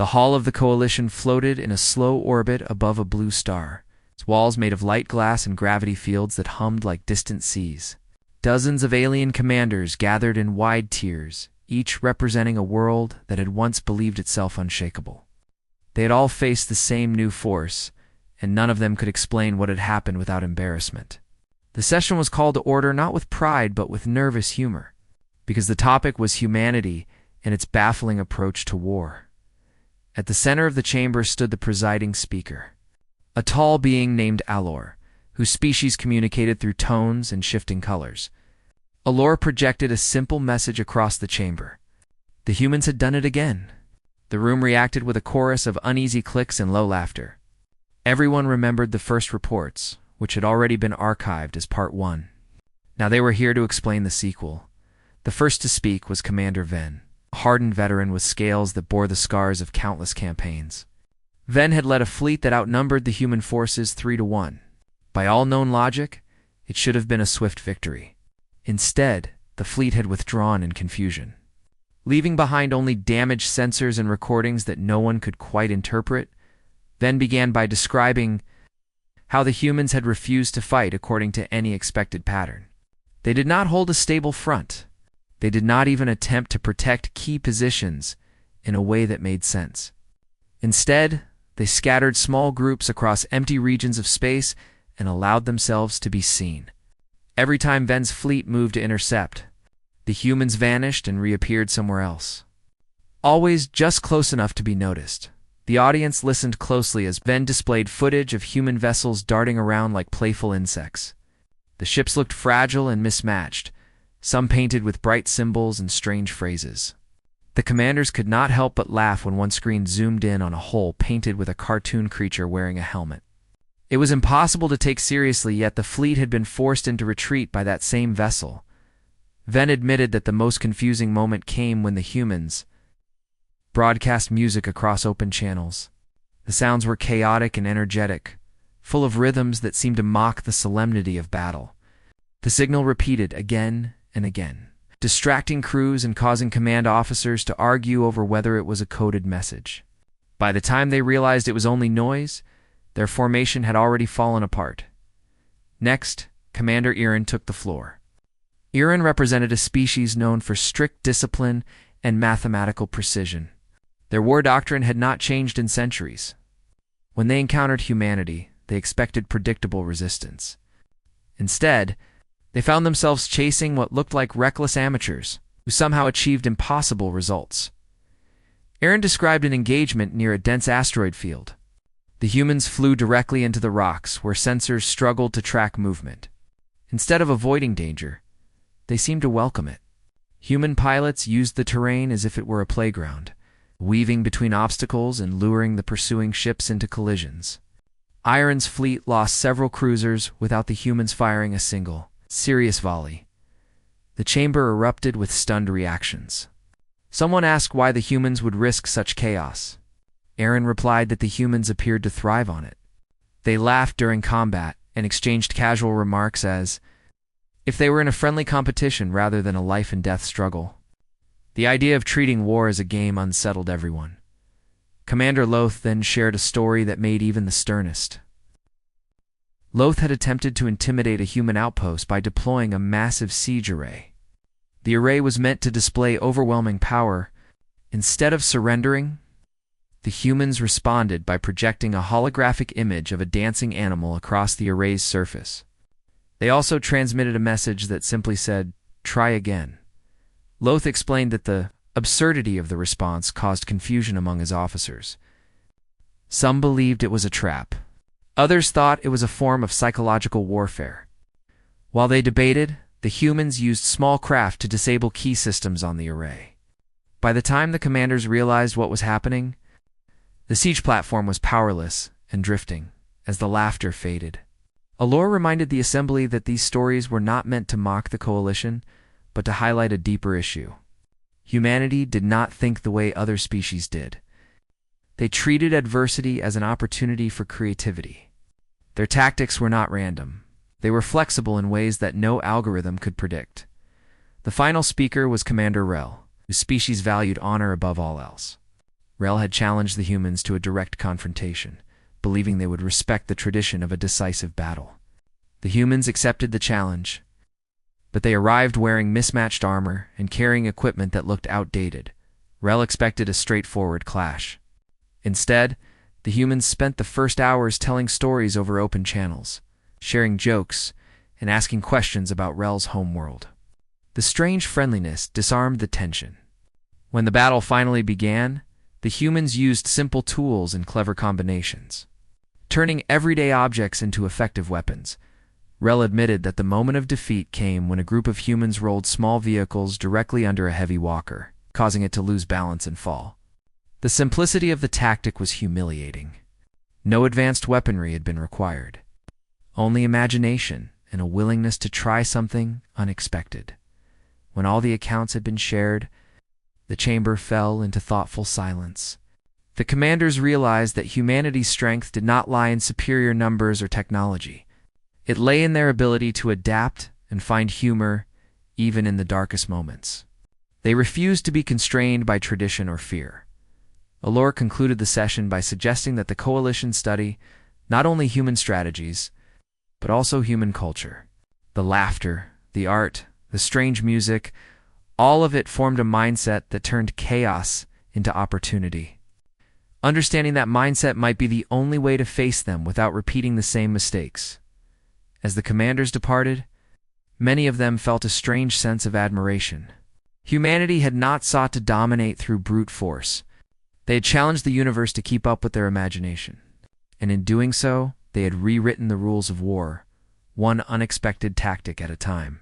The hull of the Coalition floated in a slow orbit above a blue star, its walls made of light glass and gravity fields that hummed like distant seas. Dozens of alien commanders gathered in wide tiers, each representing a world that had once believed itself unshakable. They had all faced the same new force, and none of them could explain what had happened without embarrassment. The session was called to order not with pride but with nervous humor, because the topic was humanity and its baffling approach to war. At the center of the chamber stood the presiding speaker, a tall being named Alor, whose species communicated through tones and shifting colors. Alor projected a simple message across the chamber. The humans had done it again. The room reacted with a chorus of uneasy clicks and low laughter. Everyone remembered the first reports, which had already been archived as Part 1. Now they were here to explain the sequel. The first to speak was Commander Ven, a hardened veteran with scales that bore the scars of countless campaigns. Ven had led a fleet that outnumbered the human forces 3-1. By all known logic, it should have been a swift victory. Instead, the fleet had withdrawn in confusion, leaving behind only damaged sensors and recordings that no one could quite interpret. Ven began by describing how the humans had refused to fight according to any expected pattern. They did not hold a stable front. They did not even attempt to protect key positions in a way that made sense. Instead, they scattered small groups across empty regions of space and allowed themselves to be seen. Every time Ven's fleet moved to intercept, the humans vanished and reappeared somewhere else, always just close enough to be noticed. The audience listened closely as Ven displayed footage of human vessels darting around like playful insects. The ships looked fragile and mismatched, some painted with bright symbols and strange phrases. The commanders could not help but laugh when one screen zoomed in on a hull painted with a cartoon creature wearing a helmet. It was impossible to take seriously, yet the fleet had been forced into retreat by that same vessel. Ven admitted that the most confusing moment came when the humans broadcast music across open channels. The sounds were chaotic and energetic, full of rhythms that seemed to mock the solemnity of battle. The signal repeated again and again, distracting crews and causing command officers to argue over whether it was a coded message. By the time they realized it was only noise, their formation had already fallen apart. Next, Commander Irin took the floor. Irin represented a species known for strict discipline and mathematical precision. Their war doctrine had not changed in centuries. When they encountered humanity, they expected predictable resistance. Instead, they found themselves chasing what looked like reckless amateurs who somehow achieved impossible results. Irin described an engagement near a dense asteroid field. The humans flew directly into the rocks, where sensors struggled to track movement. Instead of avoiding danger, they seemed to welcome it. Human pilots used the terrain as if it were a playground, weaving between obstacles and luring the pursuing ships into collisions. Irin's fleet lost several cruisers without the humans firing a single serious volley. The chamber erupted with stunned reactions. Someone asked why the humans would risk such chaos. Irin replied that the humans appeared to thrive on it. They laughed during combat and exchanged casual remarks as if they were in a friendly competition rather than a life-and-death struggle. The idea of treating war as a game unsettled everyone. Commander Loth then shared a story that made even the sternest. Loth had attempted to intimidate a human outpost by deploying a massive siege array. The array was meant to display overwhelming power. Instead of surrendering, the humans responded by projecting a holographic image of a dancing animal across the array's surface. They also transmitted a message that simply said, "Try again." Loth explained that the absurdity of the response caused confusion among his officers. Some believed it was a trap. Others thought it was a form of psychological warfare. While they debated, the humans used small craft to disable key systems on the array. By the time the commanders realized what was happening, the siege platform was powerless and drifting as the laughter faded. Alor reminded the assembly that these stories were not meant to mock the Coalition, but to highlight a deeper issue. Humanity did not think the way other species did. They treated adversity as an opportunity for creativity. Their tactics were not random. They were flexible in ways that no algorithm could predict. The final speaker was Commander Rel, whose species valued honor above all else. Rel had challenged the humans to a direct confrontation, believing they would respect the tradition of a decisive battle. The humans accepted the challenge, but they arrived wearing mismatched armor and carrying equipment that looked outdated. Rel expected a straightforward clash. Instead, the humans spent the first hours telling stories over open channels, sharing jokes, and asking questions about Rel's homeworld. The strange friendliness disarmed the tension. When the battle finally began, the humans used simple tools and clever combinations, turning everyday objects into effective weapons. Rel admitted that the moment of defeat came when a group of humans rolled small vehicles directly under a heavy walker, causing it to lose balance and fall. The simplicity of the tactic was humiliating. No advanced weaponry had been required, only imagination and a willingness to try something unexpected. When all the accounts had been shared, the chamber fell into thoughtful silence. The commanders realized that humanity's strength did not lie in superior numbers or technology. It lay in their ability to adapt and find humor even in the darkest moments. They refused to be constrained by tradition or fear. Allure concluded the session by suggesting that the coalition study not only human strategies, but also human culture. The laughter, the art, the strange music, all of it formed a mindset that turned chaos into opportunity. Understanding that mindset might be the only way to face them without repeating the same mistakes. As the commanders departed, many of them felt a strange sense of admiration. Humanity had not sought to dominate through brute force. They had challenged the universe to keep up with their imagination. And in doing so, they had rewritten the rules of war, one unexpected tactic at a time.